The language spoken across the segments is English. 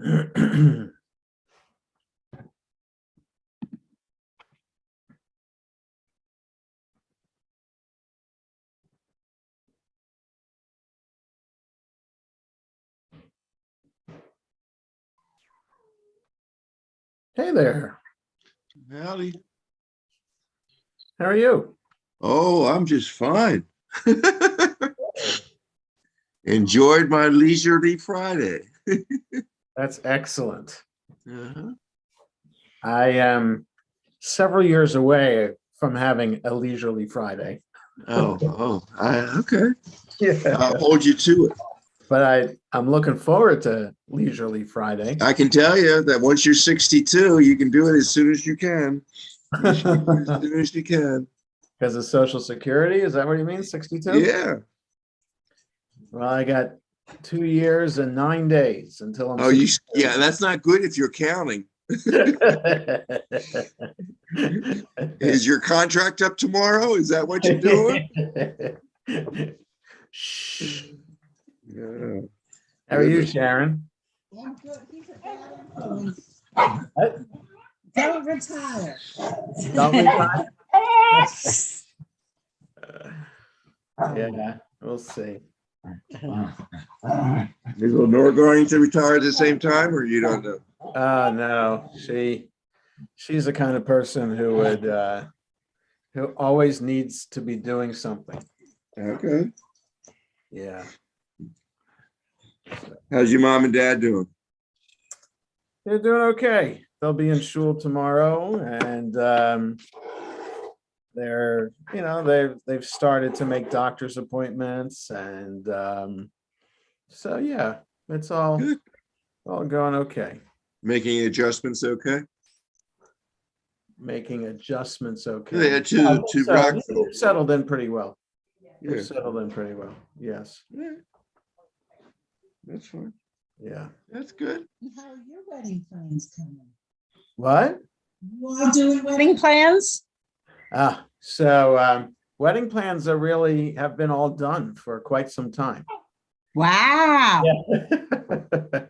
Hey there. Howdy. How are you? Oh, I'm just fine. Enjoyed my leisurely Friday. That's excellent. Uh-huh. I am several years away from having a leisurely Friday. Okay. Yeah. I'll hold you to it. But I'm looking forward to leisurely Friday. I can tell you that once you're 62, you can do it as soon as you can. You should do it as soon as you can. Because of Social Security, is that what you mean? 62? Yeah. Well, I got 2 years and 9 days until I'm Oh, 62. yeah, that's not good if you're counting. Is your contract up tomorrow? Is that what you're doing? Shh. Yeah. How are you, Sharon? I'm good. He's a What? don't retire. Don't retire? Yeah, we'll see. Is Lenore going to retire at the same time, or you don't know? No, she's the kind of person who would who always needs to be doing something. Okay. Yeah. How's your mom and dad doing? They're doing okay. They'll be in shul tomorrow, and they've started to make doctor's appointments, and so yeah, it's all Good. going okay. Making adjustments okay? Making adjustments okay. Yeah, to Rockville. They've settled in pretty well. They've Yeah. settled in pretty well. Yes. Yeah. That's fine. Yeah. That's good. How are your wedding plans coming? What? You all doing wedding plans? So wedding plans are really have been all done for quite some time. Wow. Yeah.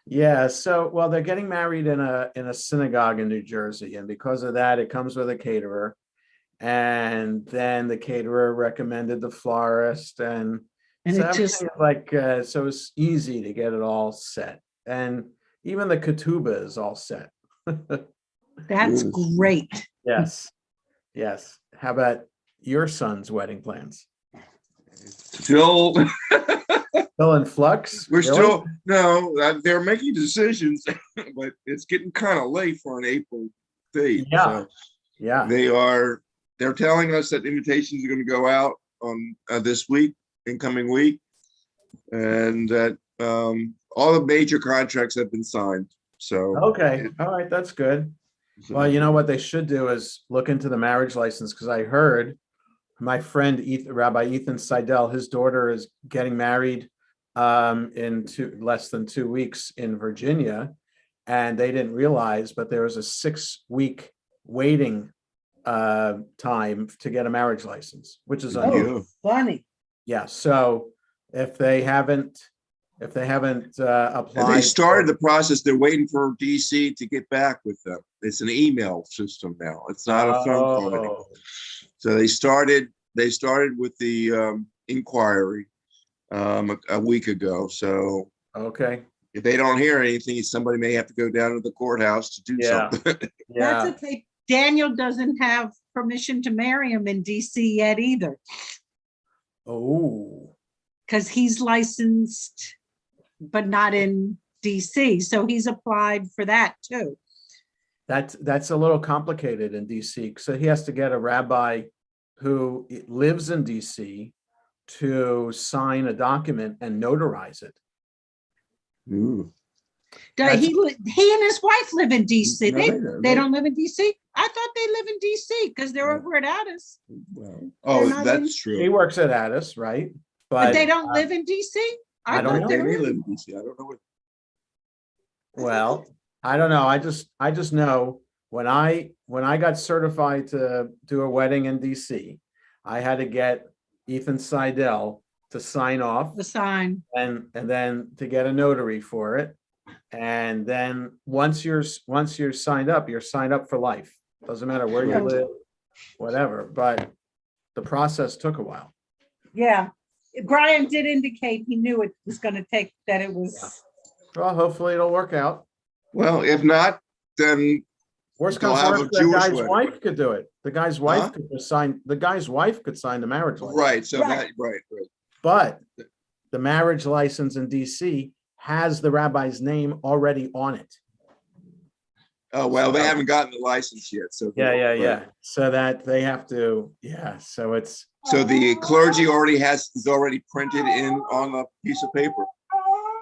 Yeah. So, well, they're getting married in a synagogue in New Jersey, and because of that, it comes with a caterer. And then the caterer recommended the florist, and And so it just, so it's easy to get it all set, and even the ketubah is all set. that's Ooh. great. Yes. Yes. How about your son's wedding plans? Still, Still in flux? we're Really? still, no, they're making decisions, but it's getting kind of late for an April date. Yeah. So Yeah. they're telling us that invitations are going to go out on this week, incoming week, and that all the major contracts have been signed. So Okay. All right. That's good. Well, you know what they should do is look into the marriage license, because I heard my friend Rabbi Ethan Seidel, his daughter is getting married in less than 2 weeks in Virginia, and they didn't realize, but there was a 6-week waiting time to get a marriage license, which is unusual. Funny. Yeah. So if they haven't And applied, they started the process. They're waiting for DC to get back with them. It's an email system now. It's not a phone call anymore. So they started with the inquiry a week ago. So Okay. if they don't hear anything, somebody may have to go down to the courthouse to do Yeah. something. Yeah. That's okay. Daniel doesn't have permission to marry him in DC yet either, Oh. because he's licensed, but not in DC. So he's applied for that too. That's a little complicated in DC. So he has to get a rabbi who lives in DC to sign a document and notarize it. Ooh. He and his wife live in DC. No, They don't live in DC. I thought they live in DC because they're over at Addis. Well, They're not that's He true. works at Addis, right? But they don't live in DC. I don't thought know. they They were. live in DC. I don't know what. Well, I don't know. I just know when I got certified to do a wedding in DC, I had to get Ethan Seidel to sign off, The sign. and then to get a notary for it. And then once you're signed up, you're signed up for life. Doesn't matter where you Right. live, whatever, but the process took a while. Yeah, Brian did indicate he knew it was gonna take, that it was, Well, hopefully it'll work out. Well, if not, then Worst They'll comes to have a worst, the Jewish guy's wedding. wife could do it. The guy's wife Huh? could just sign, the guy's wife could sign the marriage license. right, so Right. that, right. But the marriage license in DC has the rabbi's name already on it. Oh, well, they So- haven't gotten the license yet, so. Yeah. So that they have to, so it's, So the clergy is already printed in on a piece of paper.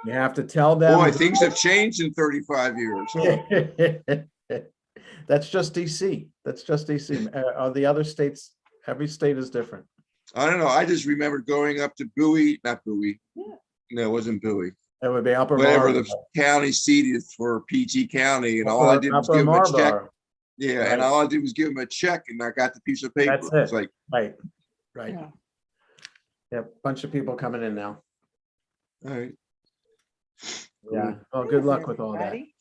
you have to tell them. Boy, things have changed in 35 years. Huh? That's just DC. That's just DC. The other states, every state is different. I don't know. I just remember going up to Bowie, not Bowie. Yeah. No, it wasn't Bowie. It would be Upper Whatever Marlboro. the county seat is for PG County, and all I did was Upper give them a check. Marlboro. Yeah, Right. and all I did was give them a check, and I got the piece of paper. That's It's it. like, Right. yeah. Yeah, bunch of people coming in now. all right. Yeah. Well, good luck with all that. Everybody.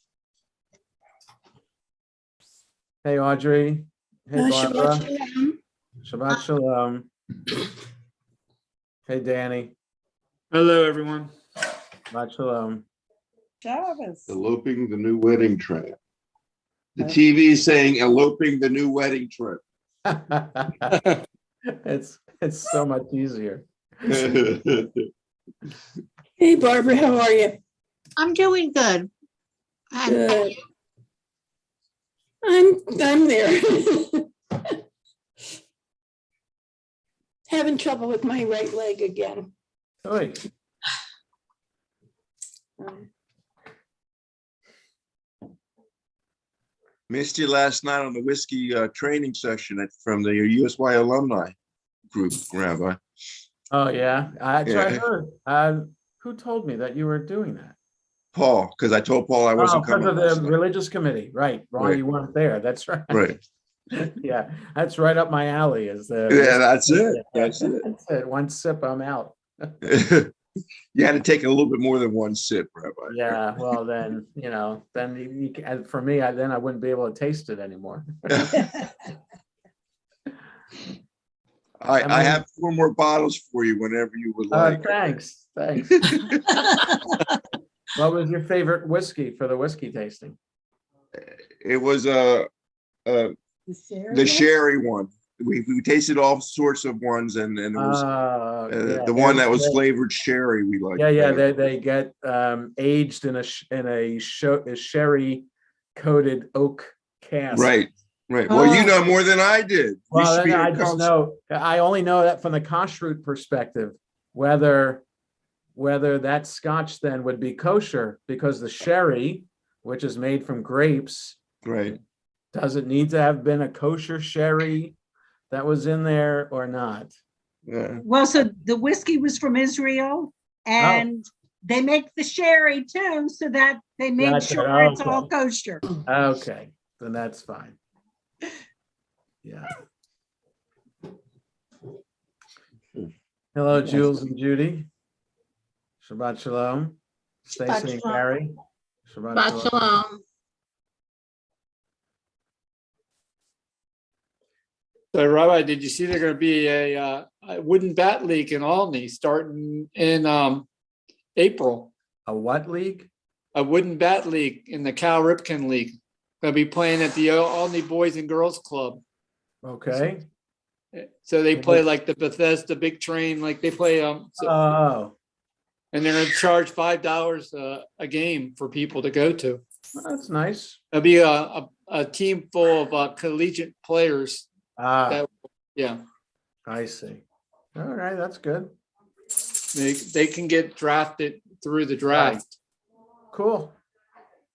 Hey, Audrey. Hey, Shabbat Barbara. shalom. Shabbat shalom. Hey, Danny. Hello, everyone. Shabbat shalom. Travis. Eloping the new wedding trend. The TV is saying eloping the new wedding trend. It's so much easier. Hey, Barbara, how are you? I'm doing good. Good. I'm there. Having trouble with my right leg again. Oi. Missed you last night on the whiskey training session from the USY alumni group, Rabbi. Oh, yeah. I Yeah. heard. Who told me that you were doing that? Paul, because I told Paul I Oh, wasn't because coming. of last the night. religious committee. Right. Ron, Right. you weren't there. That's right. Right. Yeah. That's right up my alley is the. Yeah, that's it. That's it. That's it. One sip, I'm out. You had to take a little bit more than one sip, Rabbi. Yeah. Well, then, then for me, then I wouldn't be able to taste it anymore. I have 4 more bottles for you whenever you would like. Thanks. What was your favorite whiskey for the whiskey tasting? It was the sherry one. We tasted all sorts of ones, and it was the one that was flavored sherry we liked. Yeah. better. They get aged in a sherry coated oak cask. Right. Well, you know more than I did. You Well, should be then a I just counsel. know. I only know that from the kashrut perspective, whether that Scotch then would be kosher because the sherry, which is made from grapes, Right. does it need to have been a kosher sherry that was in there or not? Yeah. Well, so the whiskey was from Israel and they make the sherry too, so that they made Gotcha. sure it's Okay. all kosher. Okay, then that's fine. Yeah. Hello, Jules and Judy. Shabbat shalom. Stacy and shalom. Gary. Shabbat Shabbat shalom. shalom. So, Rabbi, did you see there's going to be a wooden bat league in Albany starting in April? A what league? A wooden bat league in the Cal Ripken League. Going to be playing at the Albany Boys and Girls Club. Okay. So they play like the Bethesda Big Train, like they play and Oh, they're going to charge $5 a game for people to go to. that's nice. It'll be a team full of collegiate players. Ah, Yeah, I see. All right, that's good. they can get drafted through the draft. Cool.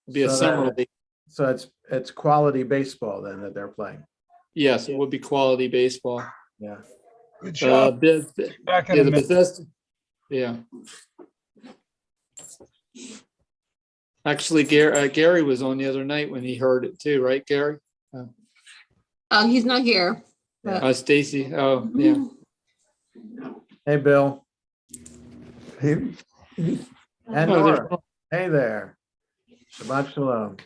It'll be a So summer that- league. So it's quality baseball then that they're playing. Yes, it would be quality baseball. Yeah. Good job. Back in Yeah, a the minute. Bethesda. Yeah. Actually, Gary was on the other night when he heard it too, right, Gary? Oh, he's not here. Stacy. Oh, yeah. Hey, Bill. Hey, And Oh, there's- Nora. Hey there. Shabbat shalom.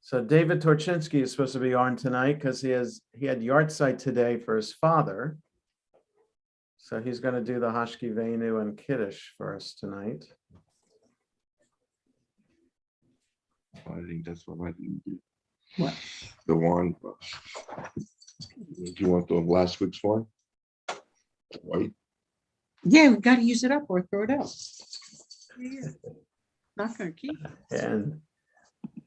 So David Torchinsky is supposed to be on tonight because he had yard site today for his father. So he's going to do the Hashki Venu and Kiddush for us tonight. I think that's what I didn't do. What? The one. Do you want the last week's one? White? Yeah, we gotta use it up or throw it out. Yeah. Not gonna keep. And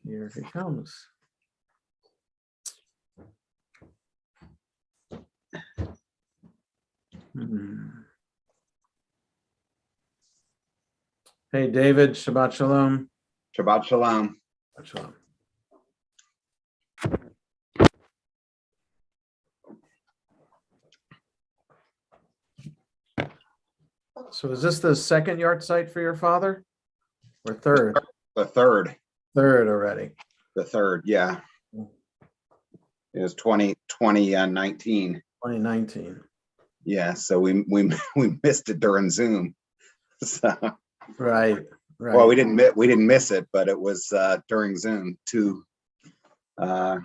here he comes. Hey, David, Shabbat Shalom. Shabbat shalom. Shabbat Shalom. So is this the second yard site for your father? Or third? The third, Third already. yeah. It was 2019. 2019. Yeah, so we missed it during Zoom. So, Right, right. well, we didn't miss it, but it was during Zoom too. Yeah,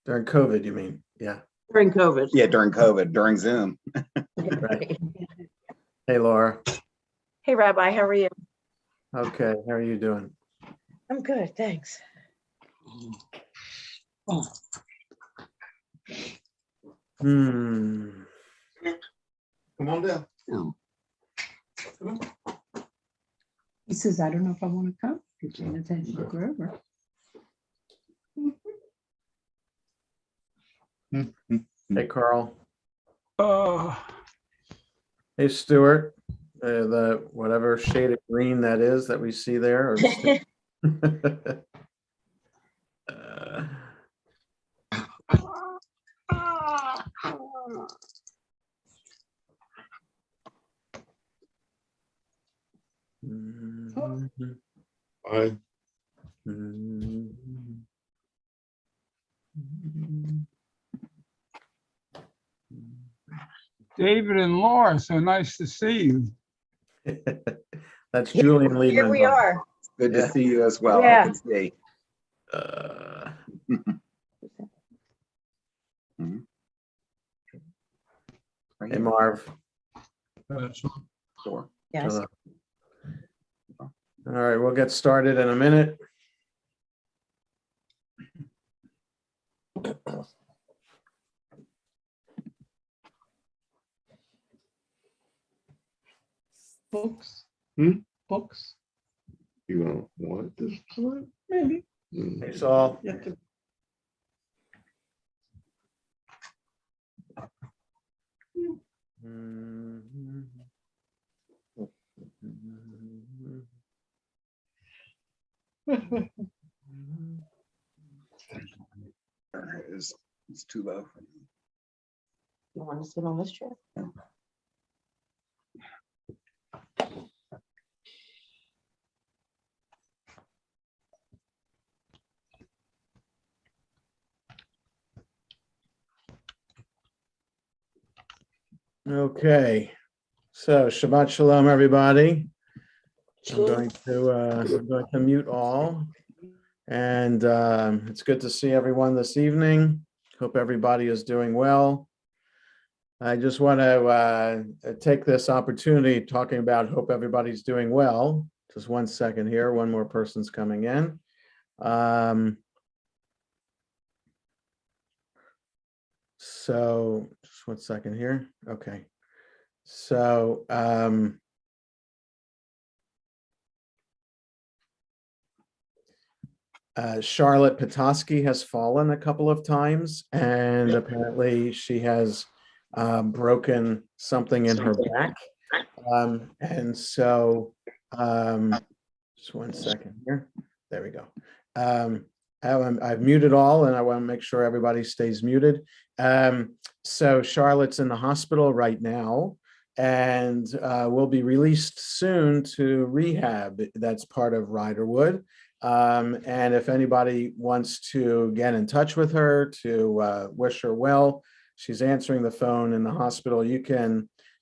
during COVID, you mean? Yeah, During COVID. Yeah, during COVID, during Zoom. right. Hey, Laura. Hey, Rabbi, how are you? Okay, how are you doing? I'm good, thanks. Hmm. Come on down. He says, I don't know if I want to come. You're paying attention to Grover. Hey, Carl. Oh, Hey, Stuart. The whatever shade of green that is that we see there. Uh, I David and Laura, so nice to see you. That's Julian Layman. Here we are. Good Yeah. to see you as well. I Yeah. can see. Right Hey, here. Marv. Door. Yes. All right, we'll get started in a minute. Books. Hmm? Books. You don't want this tonight? Maybe. Hey, Saul. You have to- It's too low. You want to sit on this chair? Okay, so Shabbat Shalom, everybody. I'm going to mute all. And it's good to see everyone this evening. Hope everybody is doing well. I just want to take this opportunity talking about hope everybody's doing well. Just 1 second here. One more person's coming in. So just 1 second here. Okay. So Charlotte Petoskey has fallen a couple of times, and apparently she has broken something in her back. And so just 1 second here. There we go. I've muted all, and I want to make sure everybody stays muted. So Charlotte's in the hospital right now and will be released soon to rehab. That's part of Riderwood. And if anybody wants to get in touch with her to wish her well, she's answering the phone in the hospital. You can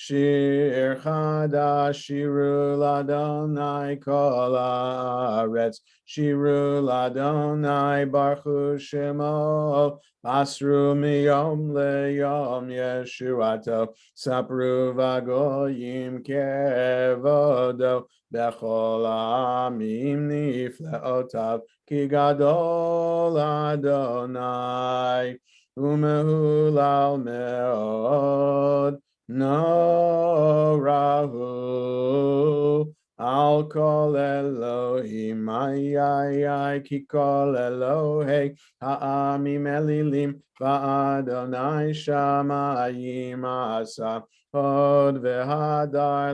Shir Chadash, Shiru Ladonai Kol Haaretz, Shiru Ladonai Baruch Shemo, Asru Miyom Leyom Yeshuato, Sapru Vagoyim Kevodo, Bechol Amim Nifleotav, Ki Gadol Adonai, Umehulal Meod, No Rahu Al Kol Elohim Ayai Ki Kol Elohei Ha'amim Elilim Va'adonai Shamayim Asa Hod V'Hadar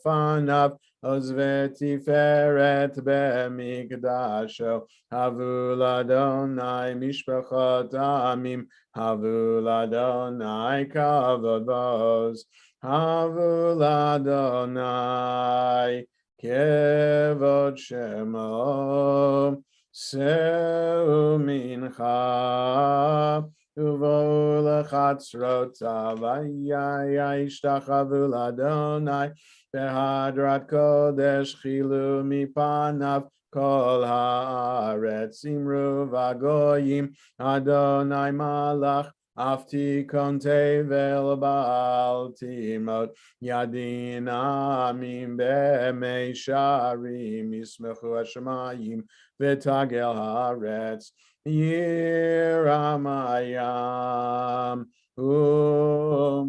Lefanav Oz V'Tiferet B'Mikdasho Havul Adonai Mishpachot Amim Havul Adonai Kavod Vos, Havul Adonai Kevod Shemo, Seu Mincha, Uvo Lechatzrotav, Ayai Ishtachavul Adonai, Behadrat Kodesh Chilu Mipanav, Kol Haaretz Imru Vagoyim, Adonai Malach, Afti Kontevel Baal Timot, Yadin Amim B'mei Sharim, Yismechu Hashemayim, V'tagel Haaretz, Yiramayam, Lo,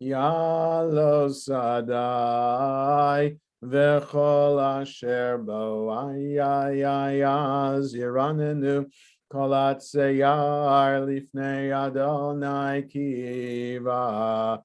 Yalo Sadai, V'chol asher bo ayayayaz yiranenu kolat seyar lifnei Adonai kiva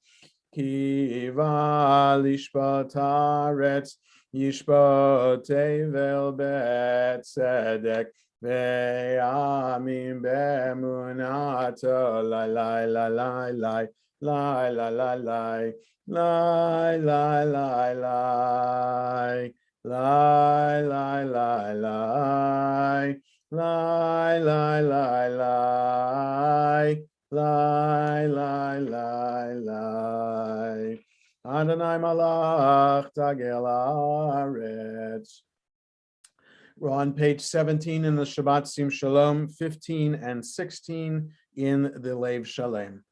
lishpat haaretz yishpat tevel betzedek ve'amim be'emunato lai lai lai lai lai lai lai lai lai Lie, lie, lie, lie, lie, lie, lie, lie, lie, lie, lie, lie, lie, lie, lie. Adonai Malach Tagel Haaretz. We're on page 17 in the Shabbat Sim Shalom, 15 and 16 in the Lev Shalem.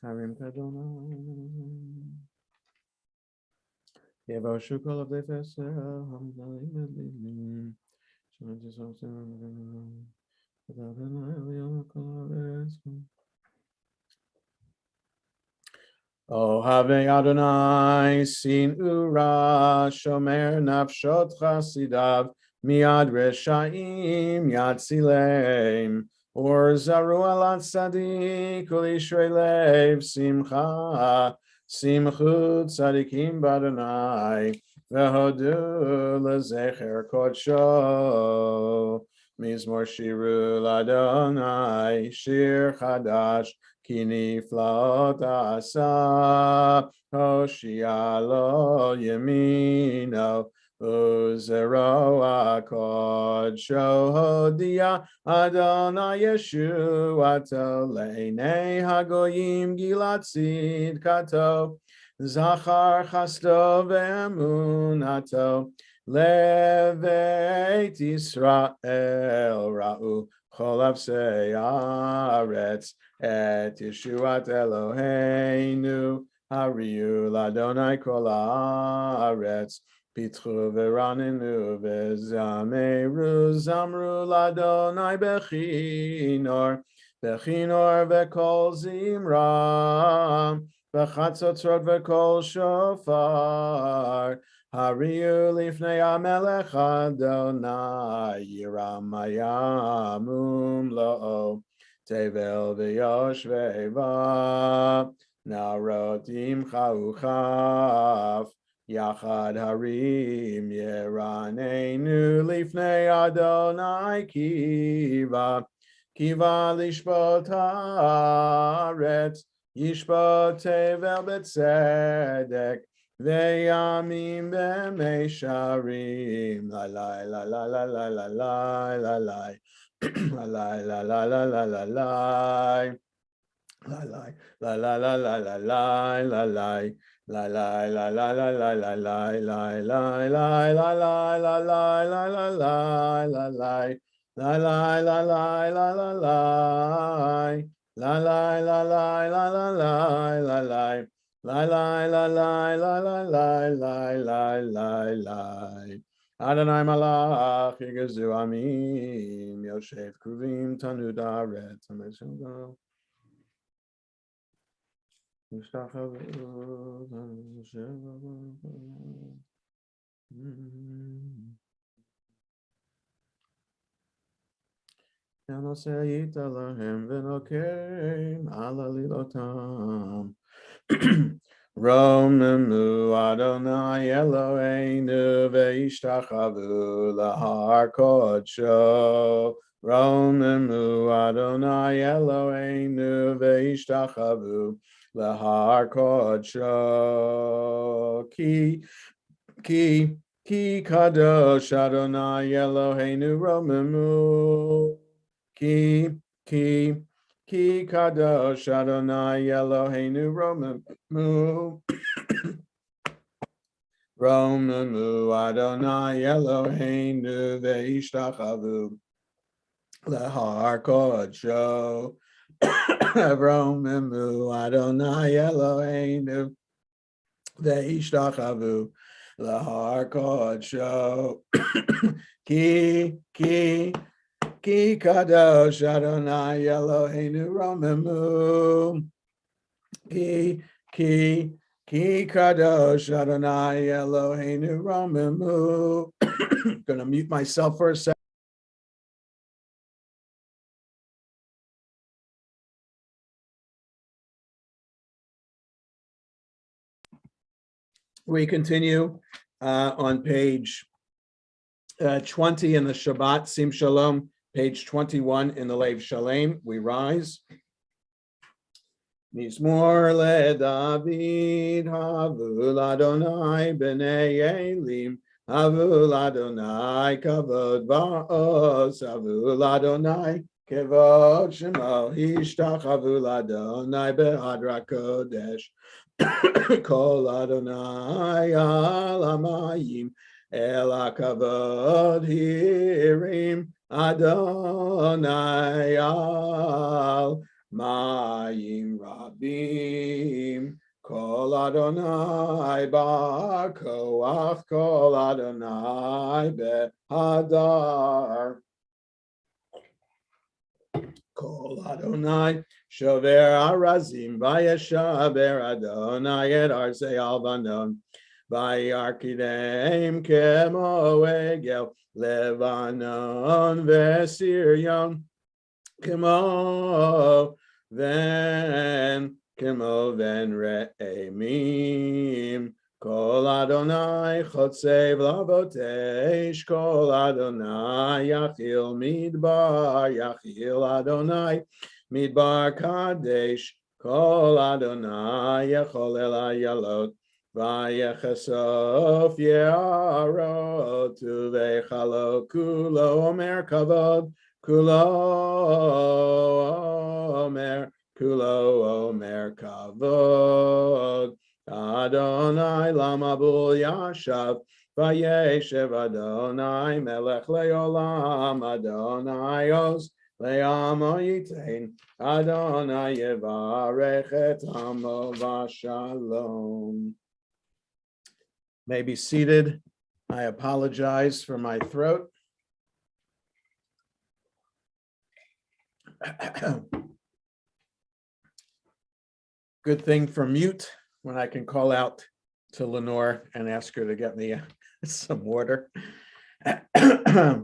Harim Kadona. Yevo Shukol of the Fessel, Hamdalim. Oh, have Adonai, sin ura, shomer nafshot chasidav, miad reshaim, yad sileim. Or zaru alat tzadik, ul yishrei lev, simcha, simchu tzadikim b'Adonai, v'hodu lezecher kodsho, mizmor shiru l'Adonai, shir chadash, ki niflaot asa, hoshia lo yemino, uzero akodsho hodia, Adonai Yeshuato le'nei hagoyim gilat tzidkato, zachar chasto ve'emunato, leveit Yisrael ra'u chol avsei haaretz et Yeshuat Eloheinu hariu l'Adonai kol haaretz. Pitchu v'raninu v'zameru zamru l'Adonai bechinor v'kol zimra v'chatzotzot v'kol shofar hariu lifnei hamelech Adonai yiramayam umlo'o tevel v'yoshvei narotim chauchaf Yachad harim yeranenu lifnei Adonai kiva lishpot haaretz yishpot tevel betzedek ve'yamim b'mei sharim la la la la la la la la la la La la la la la la la la. La la la la la la la la la la. La la la la la la la la la la la la la la la la la la la la. La la la la la la la. La la la la la la la la la. La la la la la la la la la la. Adonai Malach Yigazu Amim Yosef Kruvim Tanu Daret Ameshem Yanosayita Lahem Venokem Alalilotam Romemu Adonai Eloheinu ve'ishtachavu lahar kodsho. Romemu Adonai Eloheinu ve'ishtachavu lahar kodsho. Ki kadosh Adonai Eloheinu romemu. Ki kadosh Adonai Eloheinu romemu. Romemu Adonai Eloheinu ve'ishtachavu lahar kodsho. Romemu Adonai Eloheinu ve'ishtachavu lahar kodsho. Ki kadosh Adonai Eloheinu romemu. Ki kadosh Adonai Eloheinu romemu. Gonna mute myself for a second. We continue on page 20 in the Shabbat Sim Shalom, page 21 in the Lev Shalem. We rise. Mizmor leDavid havul Adonai b'nei Elim havul Adonai kavod va'os havul Adonai kavod shemo hishtachavul Adonai behadra kodesh kol Adonai al hamayim el hakavod hirim Adonai al Mayim Rabim, Kol Adonai Ba'koach, Kol Adonai Behadar, Kol Adonai Shover Arazim, Vayeshaber Adonai Et Arsei Alvanon, Vayarkidem Kemo Egel, Levanon Vesirion, Kemo ven re'emim. Kol Adonai chotzev lavotesh. Kol Adonai yachil midbar. Yachil Adonai midbar kadesh. Kol Adonai yachol el hayalot. Vayechasof ye'arot. Uvechalo kulo omer kavod. Kulo omer kavod. Adonai lamabul yashav. Vayeshev Adonai melech leolam. Adonai os le'amo yitain. Adonai yevarech et amo v'shalom. May be seated. I apologize for my throat. Good thing for mute when I can call out to Lenore and ask her to get me some water.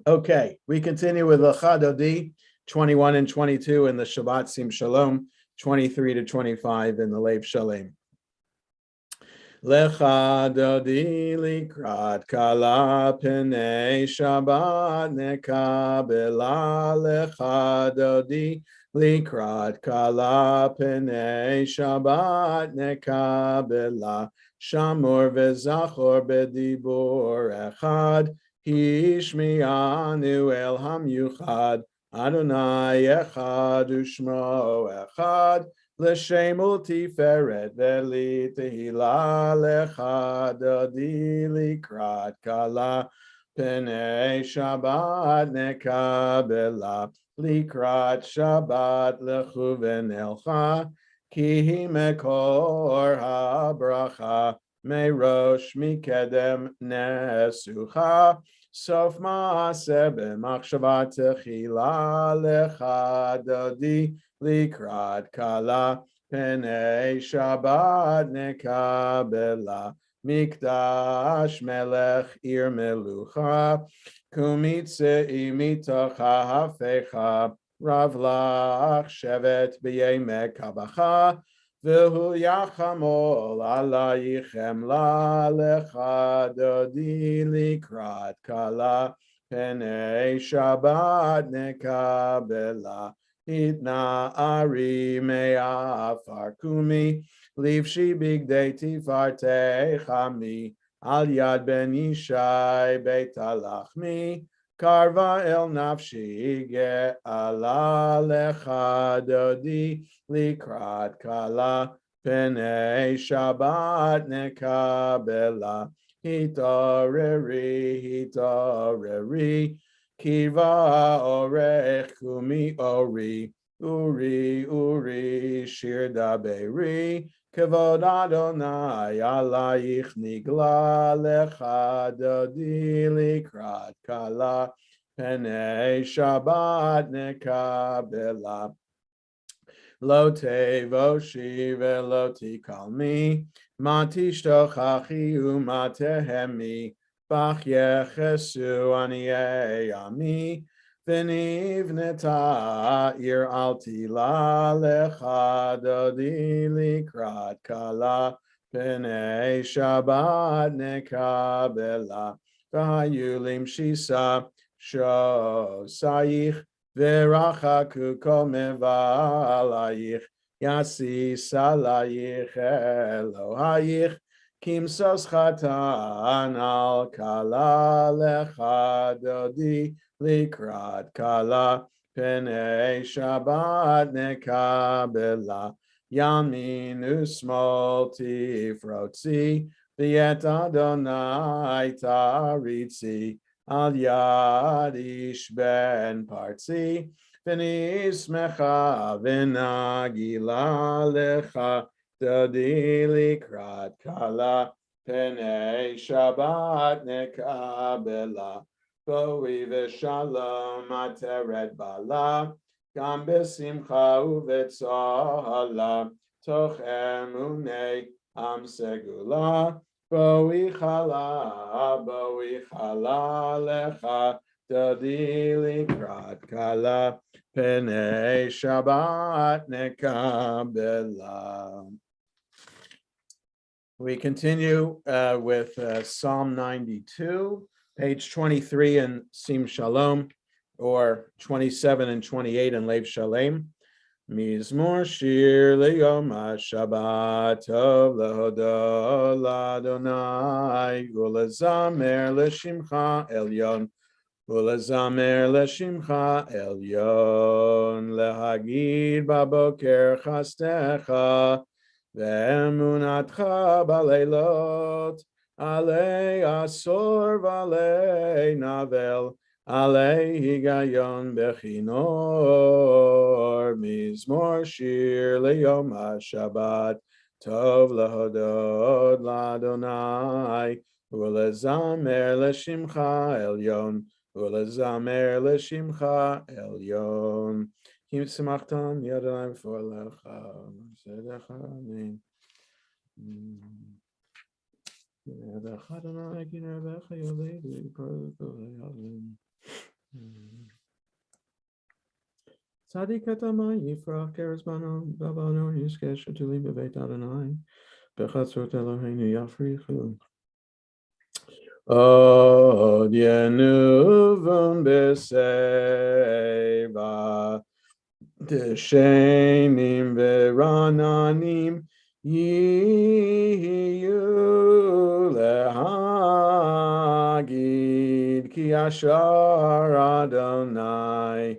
Okay, we continue with Lecha Dodi 21 and 22 in the Shabbat Sim Shalom, 23 to 25 in the Lev Shalem. Lecha Dodi likrat kala penei Shabbat nekabela. Lecha Dodi likrat kala penei Shabbat nekabela. Shamor vezachor bedibor echad. Hishmi'anu el hamyuchad. Adonai echad u'shmo echad. L'shem ultiferet veli tehila lechad adi likrat kala. Pnei Shabbat nekabela. Likrat Shabbat lechu v'nelcha. Ki hi mekor habracha. Merosh mikedem nesucha. Sof maaseh b'machshava techila lecha dodi likrat kala penei Shabbat nekabela mikdash melech ir melucha kumitzei mitocha hafecha ravlach shevet b'yemek kabacha V'hu yachamol alayichem lalecha dodi likrat kala penei Shabbat nekabela itna ari me'afar kumi livshi bigdei tifarte chami al yad ben Yishai beit alachmi karva el nafshi ge'ala lecha dodi likrat kala penei Shabbat nekabela hitoreri kiva orech kumi uri shir daberi kavod Adonai alayich nigla lecha dodi likrat kala penei Shabbat nekabela Lo tevoshi velo tikalmi, matishtochachi umatehemi, bach yechesu aniyami, v'nivneta ir altila lecha dodi likrat kala, penei Shabbat nekabela, v'hayulim shisa shosayich, V'rachaku kol mevalayich, yasis alayich Elohayich, kimsos chatan al kala lecha dodi likrat kala, penei Shabbat nekabela, yamin usmol tifrotzi, v'yet Adonai taritzi, Al yad ish ben partzi, v'nismecha v'nagila lecha, dodi likrat kala, penei Shabbat nekabela, boi v'shalom ateret bala, gam besimcha uvetzala, toch emunei am segula, Boi chala lecha, dodi likrat kala, penei Shabbat nekabela. We continue with Psalm 92, page 23 in Sim Shalom, or 27 and 28 in Lev Shalem. Mizmor shir leyom ha-Shabbat tov lehodo l'Adonai ulezamer l'shimcha elyon ulezamer l'shimcha elyon lehagid baboker chastecha ve'emunatcha baleilot alei asor v'alei navel Alei higayon bechinor mizmor shir leyom ha-Shabbat tov lehodod l'Adonai ulezamer l'shimcha elyon ulezamer l'shimcha elyon kim simachtam yadayim v'olecha sedecha amen. Adonai kinevecha yoledu amen. Tzadik etamai yifrach keresbano babano yiskesh tulim bebeit Adonai bechatzot Eloheinu yafrichu od yenuvun b'seiva deshenim v'rananim yiyu lehagid ki ashar Adonai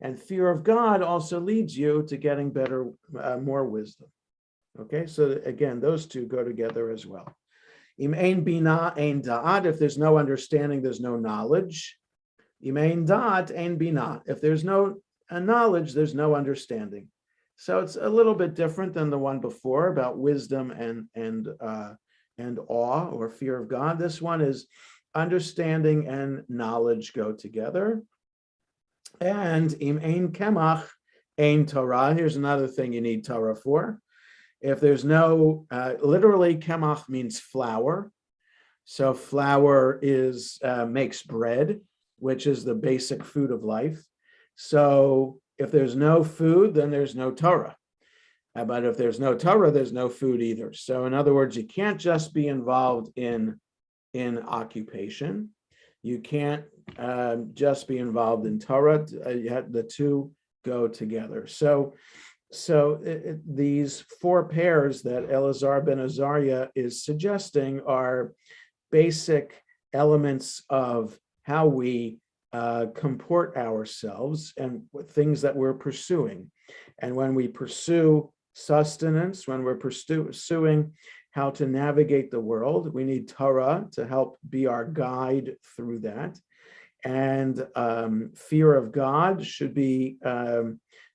And fear of God also leads you to getting better, more wisdom. Okay, so again, those two go together as well. Im ein bina ein da'at, if there's no understanding, there's no knowledge. Im ein da'at ein bina, if there's no knowledge, there's no understanding. So it's a little bit different than the one before about wisdom and awe or fear of God. This one is understanding and knowledge go together. And im ein kemach ein Torah. Here's another thing you need Torah for. If there's no, literally kemach means flour. So flour is makes bread, which is the basic food of life. So if there's no food, then there's no Torah. But if there's no Torah, there's no food either. So in other words, you can't just be involved in occupation. You can't just be involved in Torah. The two go together. So these four pairs that Elazar ben Azariah is suggesting are basic elements of how we comport ourselves and things that we're pursuing. And when we pursue sustenance, when we're pursuing how to navigate the world, we need Torah to help be our guide through that. And fear of God should be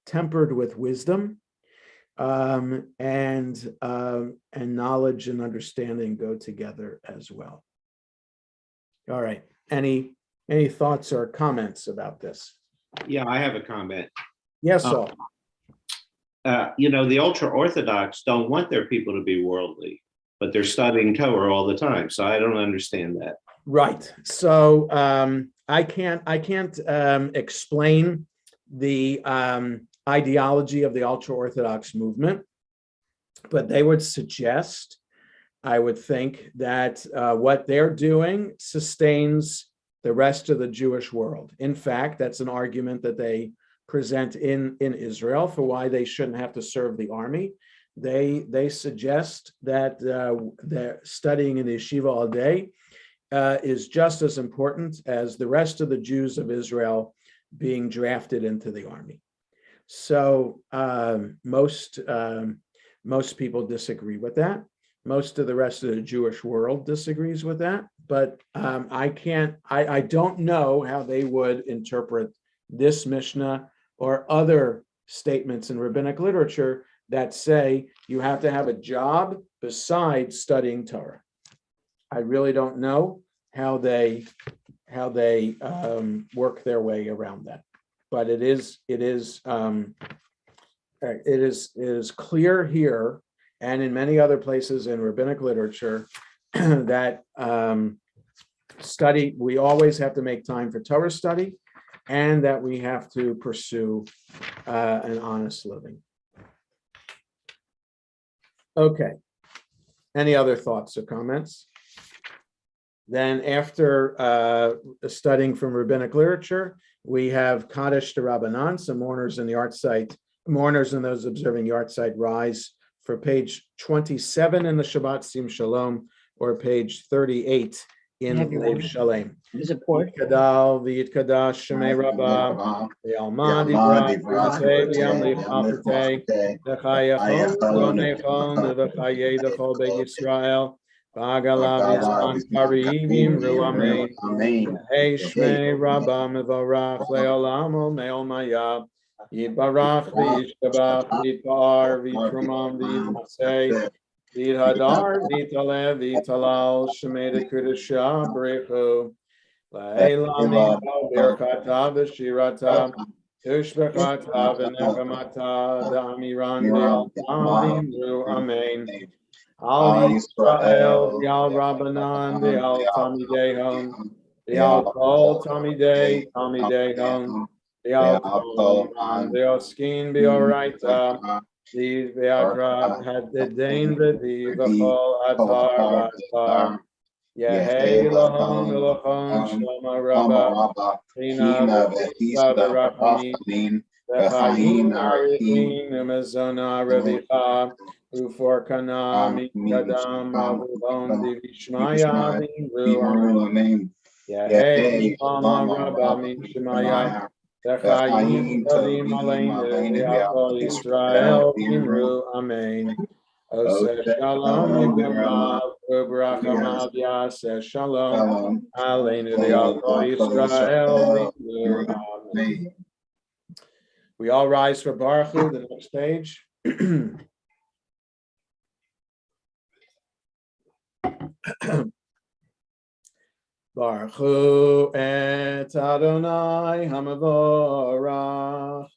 tempered with wisdom, and knowledge and understanding go together as well. All right. Any thoughts or comments about this? Yeah, I have a comment. Yes, Saul. The ultra-Orthodox don't want their people to be worldly, but they're studying Torah all the time. So I don't understand that. Right. So I can't explain the ideology of the ultra-Orthodox movement, but they would suggest, I would think, that what they're doing sustains the rest of the Jewish world. In fact, that's an argument that they present in Israel for why they shouldn't have to serve the army. They suggest that they're studying in the yeshiva all day is just as important as the rest of the Jews of Israel being drafted into the army. So most people disagree with that. Most of the rest of the Jewish world disagrees with that. But I don't know how they would interpret this Mishnah or other statements in rabbinic literature that say you have to have a job besides studying Torah. I really don't know how they work their way around that, but it is clear here and in many other places in rabbinic literature that we always have to make time for Torah study, and that we have to pursue an honest living. Okay. Any other thoughts or comments? Then after studying from rabbinic literature, we have Kaddish to Rabbanan, some mourners in the art site, mourners and those observing yard site rise for page 27 in the Shabbat Sim Shalom, or page 38 in Lev Shalem. Support. Kadal v'yitkadash shemei Rabbah ve'alma divra v'atei v'yamlich alphatei v'chayachon v'onechon v'chayei d'chol beit Yisrael v'agalav yizman karim ru'amein v'hei shmei Rabbah mevorach le'olam u'me'ol mayab Yitbarach v'yishtabach v'yitpar v'yitrumam v'yitmasei v'yithadar v'yitalev v'yitalal shemei d'kudashah b'rechu La'elam birkata v'shirata tushbechata v'nechamata da'amiran v'yal tamimru amen Al Yisrael v'yal Rabbanan v'yal Tamidehon v'yal kol Tamidehon v'yal kol v'yoskin v'yoraita v'yakra haddedain v'di v'chol atar v'atar Yehei Elohon Elohon Shloma Rabba China v'Chisa v'Rachamim v'Chaim Arichim v'Mezona Revicha U'Forkana Mikadam Avulon Divishmaya V'Imru Yehei Lama Rabba Mishmaya V'chaim tovim aleinu v'yachol Yisrael imru amen. Oseh shalom yigdamav u'brachamav yaseh shalom aleinu v'yachol Yisrael imru amen. We all rise for Baruch Hu, the next page. Baruch Hu et Adonai hamavorach.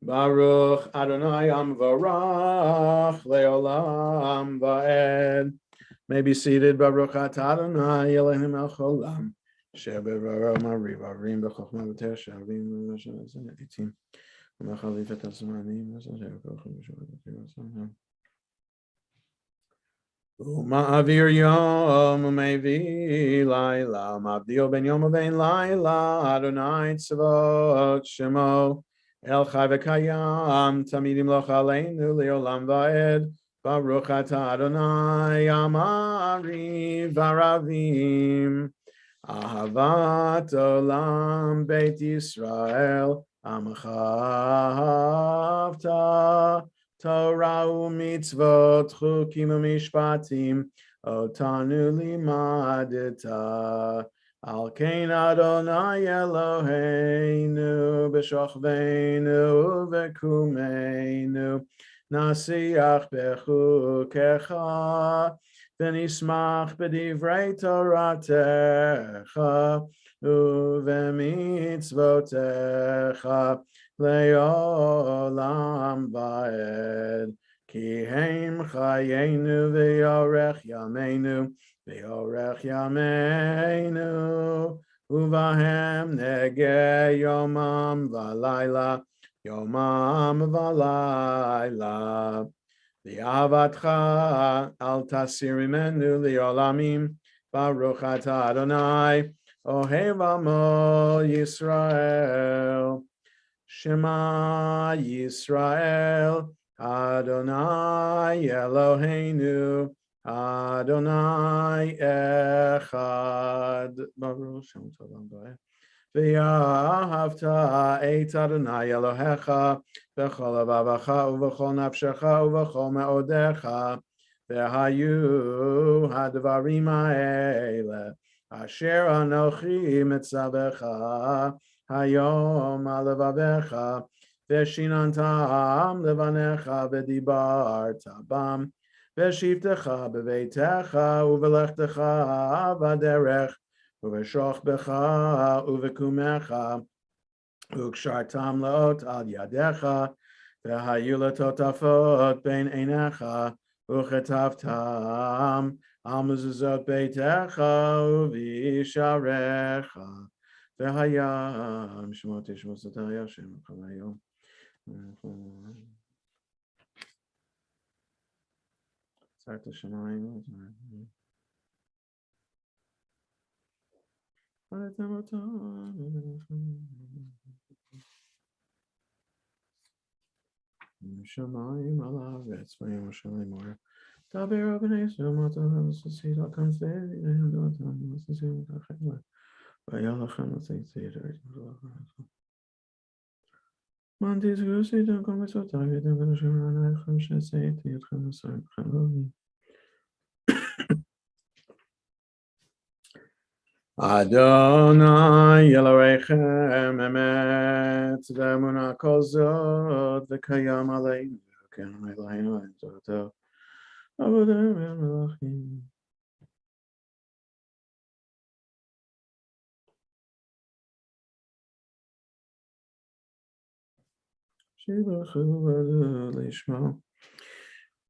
Baruch Adonai hamavorach leolam va'ed. May be seated. Baruch Adonai Elohim elcholam. Sheberaro mariva rim b'chochma v'tesh shavim v'shavim v'etim. V'machalif et hazmanim v'shavim v'shavim. Ma'avir yom u'mevi laila, ma'avdil ben yom u'ben laila, Adonai tzavot shemo, el chai v'kayam, tamidim loch aleinu le'olam va'ed, Baruch atah Adonai amari v'aravim, ahavat olam beit Yisrael, amachavta. Torah u'mitzvot chukim u'mishpatim otanu limadeta al kein Adonai Eloheinu b'shochveinu u'v'kumeinu nasiach bechukecha v'nismach b'divrei Toratecha u'v'mitzvotecha Le'olam va'ed, ki heim chayenu ve'yorech yameinu, uvahem nege yomam v'layla, V'avatcha al tasirimenu le'olamim, Baruch atah Adonai, ohev amo Yisrael. Shema Yisrael, Adonai Eloheinu, Adonai Echad. V'yahavta et Adonai Elohecha, v'chol avavacha, uv'chol nafshecha, uv'chol me'odecha, v'hayu hadvarim ha'ele, asher anochi mitzavecha, Hayom alevavecha veshinantam levanecha v'dibarta bam v'shivtecha beveitecha uvelechtecha v'derech uv'shochbecha uv'kumecha ukshartam laot al yadecha v'hayu latotafot bein einecha uchetavtam al mezuzot beitecha uv'isharecha V'hayam shmot shmosatah Hashem chalayom. Sarta Shemayim. Shemayim alavetz v'yom Shemayim or. Taber Rabbanei Shemot Alavetz Tzidal Kanzei V'yom Dotam Tzidal Kanzei. V'yalachem Tzidal Mantis Gusi Don't Come So Tired and Gonna Shemar Anachem Shesei Tiyatchem Asayim Chaloni. Adonai Elohechem Emet V'emunah Kol Zot V'kayam Aleinu Ken Aleinu En Zoto Avodei Melachim. Shivachu Lishma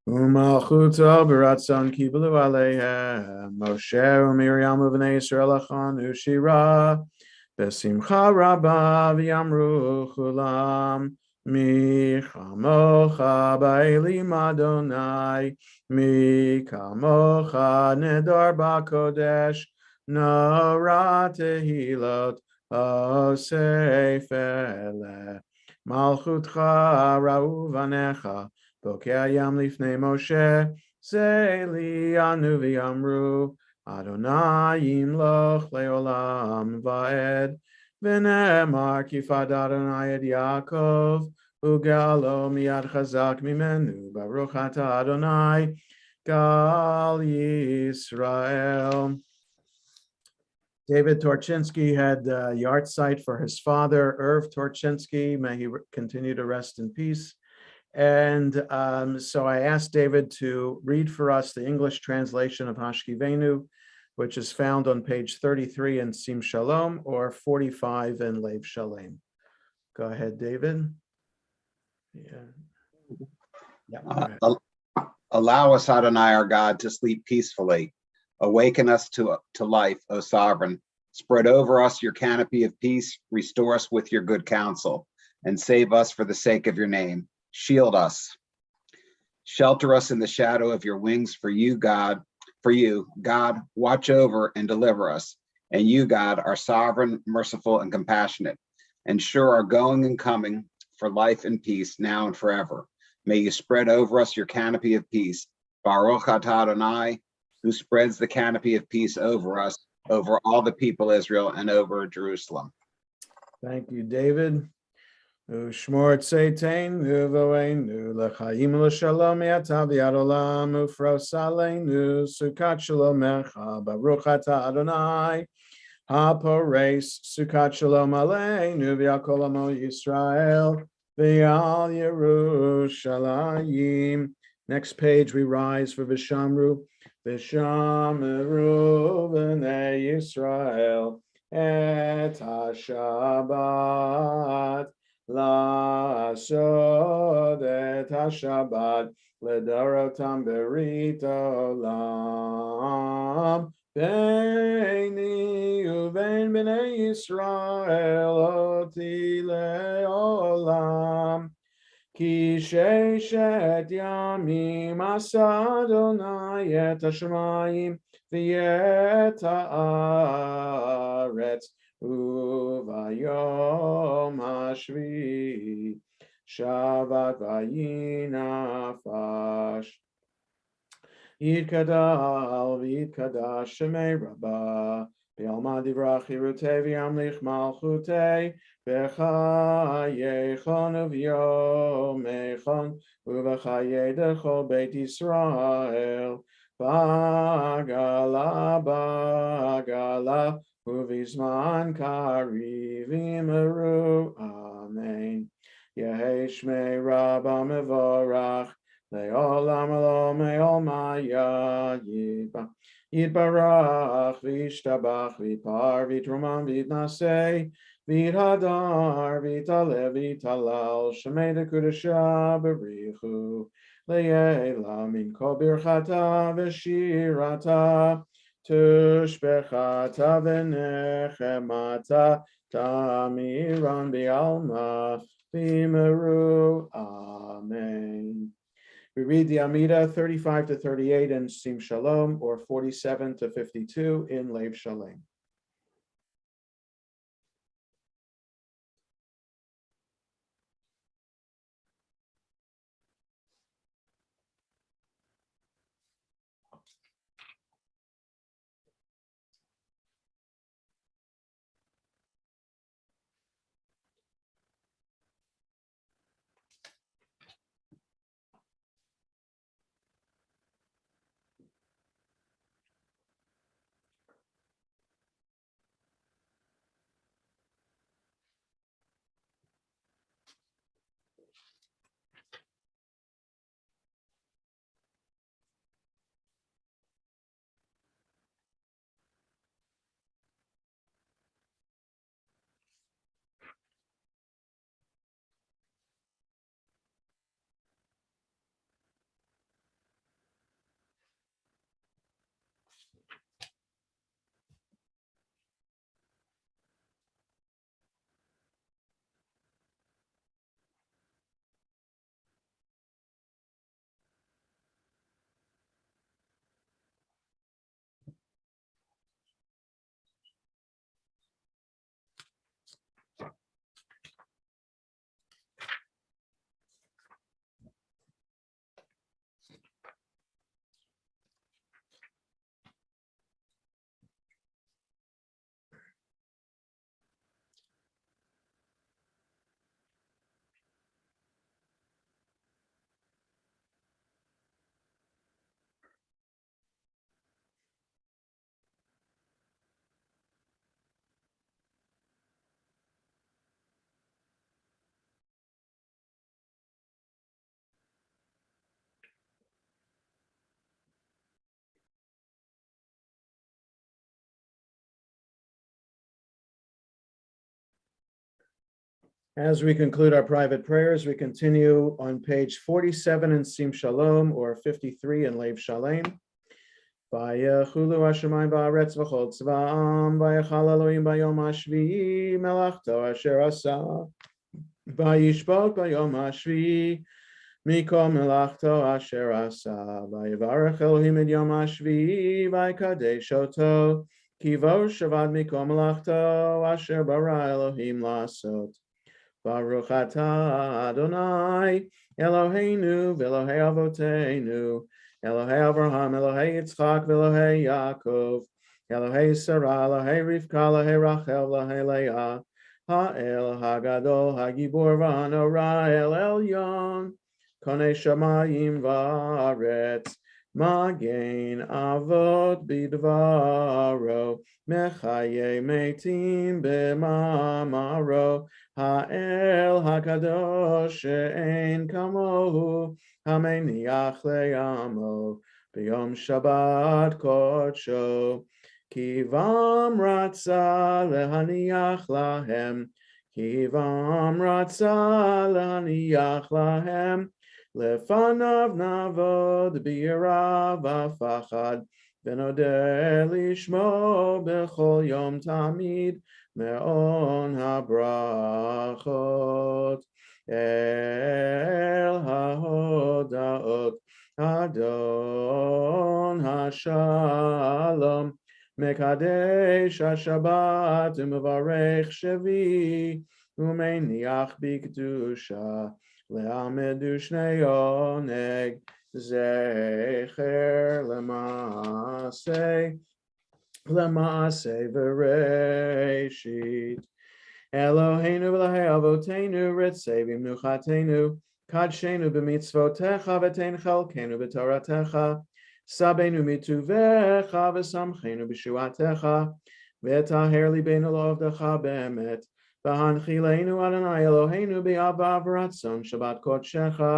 Umalchuta Baratzon Kibalu Aleihem Moshe Miriam Uvnei Yisrael Achanu Shira Besimcha Rabba V'yamru Chulam Mi Chamocha Ba'elim Adonai Mi Kamocha Nedar Ba'kodesh Nora Tehilot Osefele Malchutcha Ra'u Vanecha Bokeh Yam Lifnei Moshe Zeli Anu V'yamru Adonai Yimloch Leolam Va'ed ונאמר כי פד אדוני את יעקב, וגאלו מיד חזק ממנו, ברוך אתה אדוני, גאל Yisrael. David Torchinsky had a yard site for his father, Irv Torchinsky. May he continue to rest in peace. And so I asked David to read for us the English translation of Hashkivenu, which is found on page 33 in Sim Shalom or 45 in Lev Shalem. Go ahead, David. Yeah. Yeah. Allow us, Adonai, our God, to sleep peacefully. Awaken us to life, O sovereign. Spread over us your canopy of peace. Restore us with your good counsel, and save us for the sake of your name. Shield us. Shelter us in the shadow of your wings, for you, God, watch over and deliver us. And you, God, are sovereign, merciful, and compassionate. Ensure our going and coming for life and peace now and forever. May you spread over us your canopy of peace. Baruch atah Adonai, who spreads the canopy of peace over us, over all the people Israel, and over Jerusalem. Thank you, David. Ushmor tzeiteinu v'oeinu l'chaim l'shalom yata v'yad olam ufros aleinu sukat shalomecha baruch ata Adonai haporeis sukat shalom aleinu v'yakol amo Yisrael v'yal Yerushalayim. Next page we rise for Vishamru. Vishamru v'nei Yisrael et ha-Shabbat La'asod et ha-Shabbat L'darotam berit olam Beini uvein b'nei Yisrael oti le'olam Ki sheshet yamim asa Adonai et hashamayim v'et haaretz uvayom hashvi shavat vayinafash Yidkadal v'yidkadash shemei rabbah B'alma divrach yirutei v'yamlich malchutei B'chayechon uv'yomechon uv'chayei dechol beit Yisrael Bagala uv'izman kariv imeru Amen. Yehei shmei Rabba mevorach Le'olam lo me'olmaya Yitbarach v'ishtabach v'yitpar v'yitruman v'yitnaseh v'yithadar v'yitalev v'yitalal shemei dekudesha b'richu le'ela min kol birchata v'shirata tushbechata v'nechemata tamiran b'alma v'yimeru. Amen. We read the Amida 35 to 38 in Sim Shalom or 47 to 52 in Lev Shalem. As we conclude our private prayers, we continue on page 47 in Sim Shalom or 53 in Lev Shalem. Vayechulu hashemayim ba'aretz v'chol tzva'am vayechal Elohim bayom hashvi'i melachto asher asa vayishbot bayom hashvi'i mikol melachto asher asa vayivarech Elohim et yom hashvi'i vayikadesh oto kivo shavad mikol melachto asher bara Elohim lasot. Baruch atah Adonai Eloheinu v'Elohei Avoteinu Elohei Avraham Elohei Yitzchak v'Elohei Yaakov Elohei Sarah Elohei Rivka Elohei Rachel Elohei Leah Ha'el Hagadol Hagibor v'Hanora El Elyon Konei Shamayim v'Aretz Magen Avot Bidvaro Mechaye Meitim B'Mamaro Ha'el HaKadosh she'ein kamohu Hameniach le'amo B'yom Shabbat kodsho Kivam ratza lehaniach lahem Kivam ratza lehaniach lahem Lefanav navod b'yira v'fachad V'nodeh lishmo b'chol yom tamid Me'on habrachot El hahodaot Adon hashalom Mekadesh hashabat U'mevarech shevi U'meiniach b'kedusha Le'amedu shnei oneg Zecher L'maaseh v'reishit Eloheinu v'Elohei Avoteinu Ritzei v'Mnuchatenu Kadshenu b'mitzvotecha v'tein chalkenu b'toratecha Sabenu mituvecha v'samchenu b'shuatecha V'taher libeinu l'ovdecha be'emet V'hanchileinu Adonai Eloheinu b'ava v'ratzon Shabbat kodshecha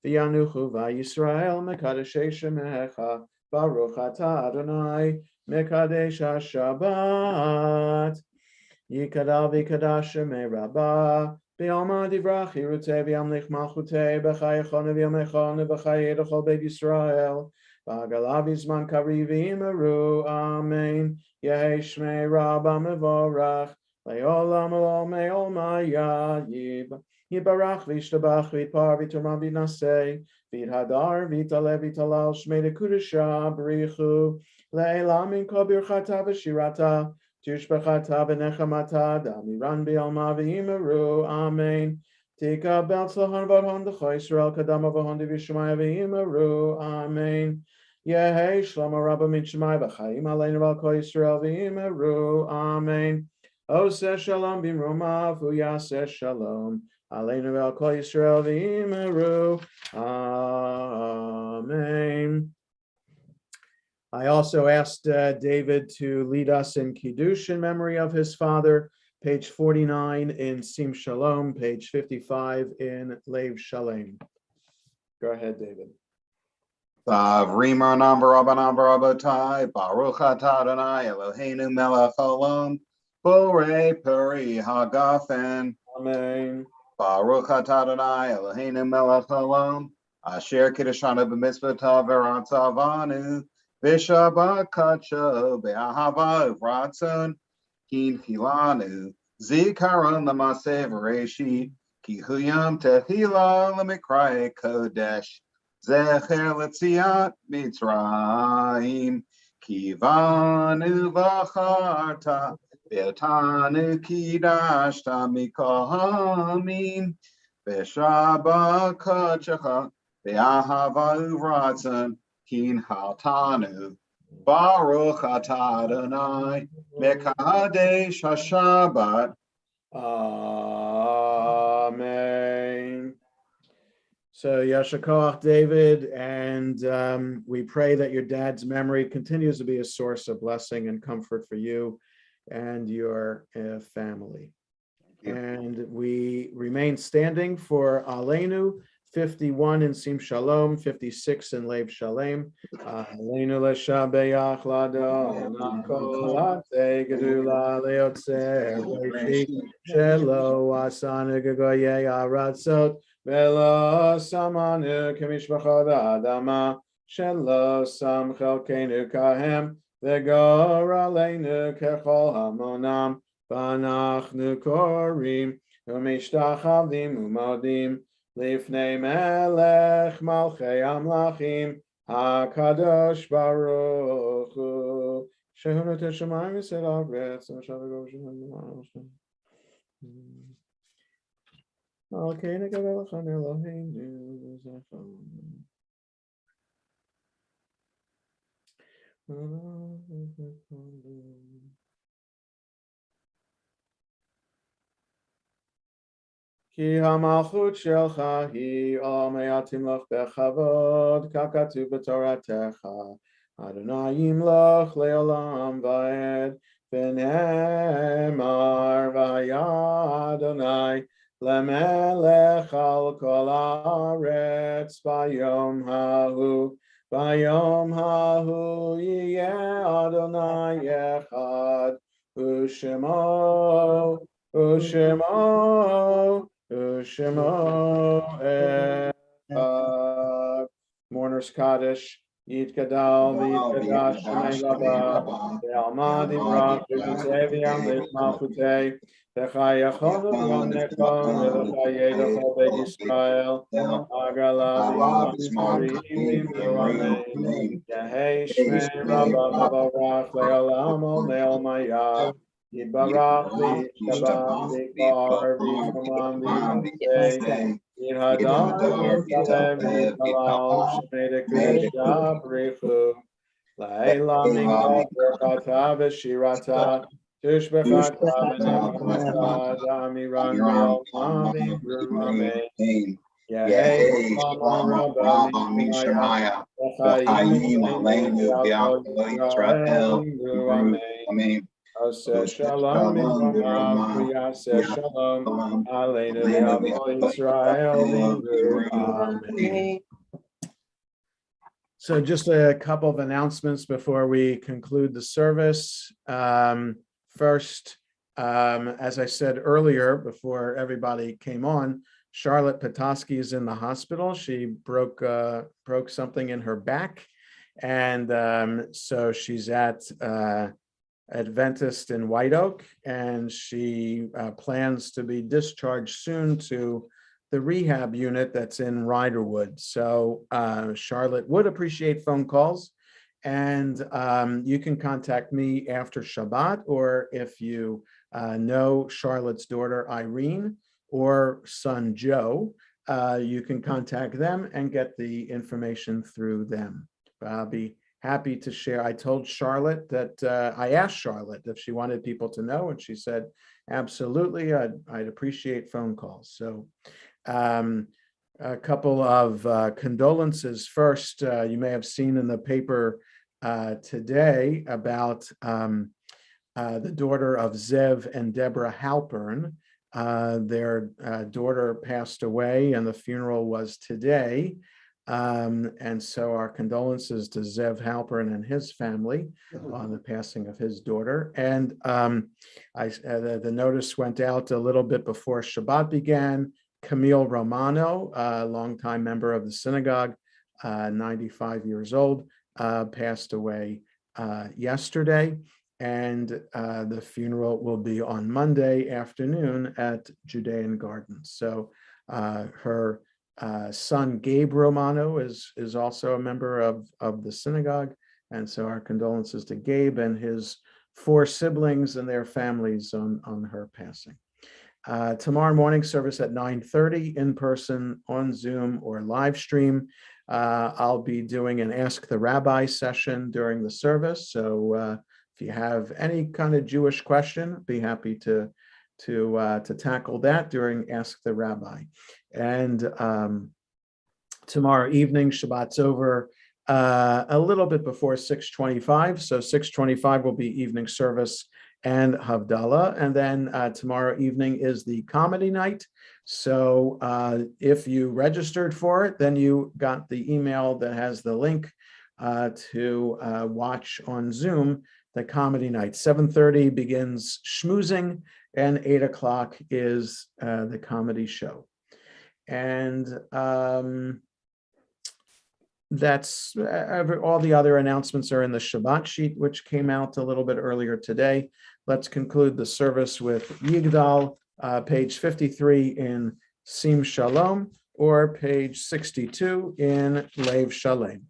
V'yanuchu v'Yisrael mekadeshei shemecha Baruch atah Adonai Mekadesh HaShabbat Yikadal v'Kadash Shemei Rabbah B'yalma divrach Yirutei v'yamlich malchutei B'chayechon v'yamechon B'chayei d'chol Beit Yisrael B'agalav v'zman kariv v'imeru Amen Yehi Shmei Rabbah mevorach Le'olam olomei olmayayib Yibarach v'yishtabach v'yitpar v'yitoma v'yinasei V'yithadar v'yitalev v'yitalal Shmei d'kudusha b'richu Le'elam min kol birchata v'shirata Tishbachata v'nechamata damiran b'yalma v'imeru Amen Tika b'atzlachon v'adhon d'cho Yisrael kadama v'hon d'vishmaya v'imeru Amen Yehei shlomo rabba min shemai v'chaim aleinu v'al kol Yisrael v'imeru Amen Oseh shalom b'mromav u'yaseh shalom aleinu v'al kol Yisrael v'imeru Amen. I also asked David to lead us in Kiddush in memory of his father, page 49 in Sim Shalom, page 55 in Lev Shalem. Go ahead, David. V'rimar nam v'rabbanam v'rabbotai, Baruch atah Adonai Eloheinu melech haolam, Borei peri hagafen. Amen. Baruch atah Adonai Eloheinu melech haolam, Asher kiddushanu b'mitzvotav v'ratzavanu, V'shabbat kadsho be'ahava uvratzon, Kin hilanu, Zikaron l'maseh v'reshit, Ki huyam tehila l'mikraya kodesh, Zecher l'tziat Mitzrayim, Kivanu v'charta, V'tanu kidashta mikol hamim, V'shabbat kadshecha, Be'ahava uvratzon, Kin haltanu, Baruch atah Adonai, Mekadesh HaShabbat. Amen. So Yasher Koach, David, and we pray that your dad's memory continues to be a source of blessing and comfort for you and your family. And we remain standing for Aleinu 51 in Sim Shalom, 56 in Lev Shalem. Aleinu leshabeach ladon, kol ate gedula leotzer v'shi shelo asanu gegoyei aratzot velo samanu kemishpachot adama shelo sam chelkenu kahem v'gor aleinu kechol hamonam v'anachnu korim u'mishtachavim u'modim Lifnei melech malchei amlachim hakadosh baruch hu shehu noten shamayim v'sel haaretz v'shavah goshen okay nekaveh lechan Eloheinu Ki hamalchut shelcha hi olam hayatim loch bechavod kakatu b'toratecha Adonai yimloch leolam va'ed v'nemar v'haya Adonai lemelech al kol haaretz Bayom hahu yiyeh Adonai echad u'shemo echad. Mourner's Kaddish Yitgadal v'Yitgadash Shemei Rabba Ve'alma Divrach v'Yitzei v'Yamlich Malchutei V'chayachonu v'Yamnechon v'Chayei L'chol Beit Yisrael Agala v'Yamim V'Yimlu Amen Yehei Shmei Rabba Mevarach Le'olam Olmei Maya Yibarach v'Yishtabach v'Yikar v'Yishtamam v'Yisei Yihadar v'Yisalev v'Yishalal Shmei Dekudesha B'Richu La'ela Mincha Berkata v'Shirata Tushbechata v'Nechemata Da'amiran Le'olam V'Yimru Amen Yehei Shalom Rabba Mishmaya V'chayim Aleinu V'Yal Yisrael V'Yimru Amen Aseh Shalom V'Ramav V'Yaseh Shalom Aleinu V'Yal Yisrael V'Yimru Amen. So just a couple of announcements before we conclude the service. First, as I said earlier, before everybody came on, Charlotte Petoskey is in the hospital. She broke something in her back, and so she's at Adventist in White Oak, and she plans to be discharged soon to the rehab unit that's in Riderwood. So Charlotte would appreciate phone calls, and you can contact me after Shabbat, or if you know Charlotte's daughter Irene or son Joe, you can contact them and get the information through them. I'll be happy to share. I told Charlotte that I asked Charlotte if she wanted people to know, and she said, absolutely, I'd appreciate phone calls. So a couple of condolences. First, you may have seen in the paper today about the daughter of Zev and Deborah Halpern. Their daughter passed away, and the funeral was today. And so our condolences to Zev Halpern and his family on the passing of his daughter. And the notice went out a little bit before Shabbat began. Camille Romano, a longtime member of the synagogue, 95 years old, passed away yesterday. And the funeral will be on Monday afternoon at Judean Gardens. So her son Gabe Romano is also a member of the synagogue, and so our condolences to Gabe and his 4 siblings and their families on her passing. Tomorrow morning service at 9:30 in person, on Zoom or live stream. I'll be doing an Ask the Rabbi session during the service, so if you have any kind of Jewish question, be happy to tackle that during Ask the Rabbi. And tomorrow evening, Shabbat's over a little bit before 6:25. So 6:25 will be evening service and Havdalah. And then tomorrow evening is the comedy night. So if you registered for it, then you got the email that has the link to watch on Zoom the comedy night. 7:30 begins schmoozing, and 8 o'clock is the comedy show. And that's all the other announcements are in the Shabbat sheet, which came out a little bit earlier today. Let's conclude the service with Yigdal, page 53 in Sim Shalom, or page 62 in Lev Shalem.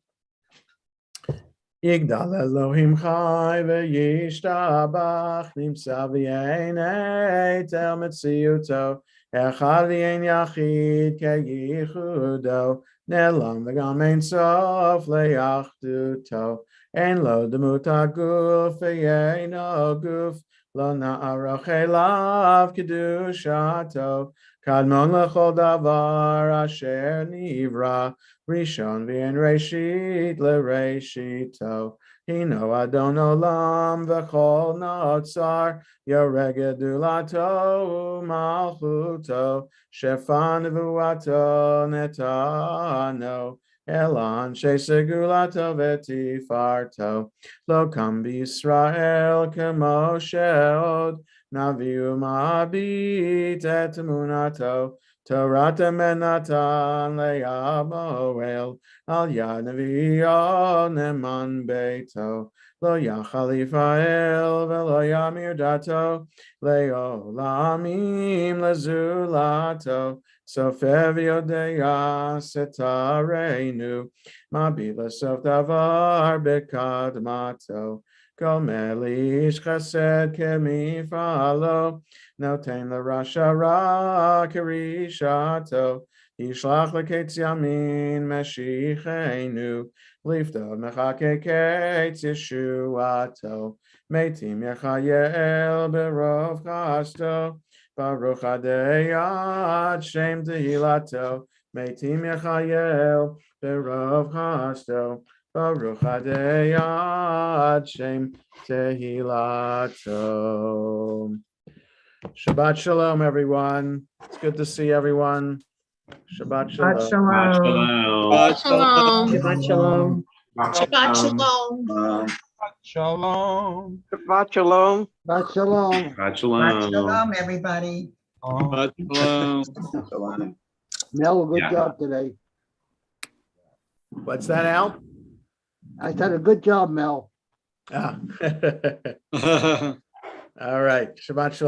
Yigdal Elohim Chai v'yishtabach nimtza v'yenei tel metziuto echad v'yen yachid keyichudo nelam v'gam ein sof le'achduto ein lo demut haguf v'yeino guf lo na'arach elav kedushato kadmon lechol davar asher nivra Rishon v'en Reshit leReshito. Hino Adon Olam v'chol notzar Yoreg gedulato malchuto Shefan v'uato netano Elan shesegulato v'tifarto Lo kam b'Yisrael kemo she'od Naviu ma'abit et emunato Torah menatan le'amoel al yad nevi'o neman beito lo yachal Yifa'el v'lo yamir dato le'olamim lezulato sofev yodeya setareinu mabit l'sof davar bekadmato kol melish chesed kemifalo Noten the Rasha Ra Kirishato Yishlach leketz yamin meshichenu lifta mechake ketz Yeshuato Meitim Yechayel berov chasto Baruch Adei Shem Tehilato Meitim Yechayel berov chasto Baruch Adei Shem Tehilato. Shabbat Shalom, everyone. It's good to see everyone. Shabbat Shalom. Shabbat shalom. Shabbat shalom. Shabbat shalom. Shalom. Shalom. Shabbat shalom. Shabbat shalom. Shabbat shalom. Everybody. Shabbat shalom. Shalom. Mel, good Yeah. job today. What's that, Al? I said a good job, Mel. Ah. All right. Shabbat Shalom.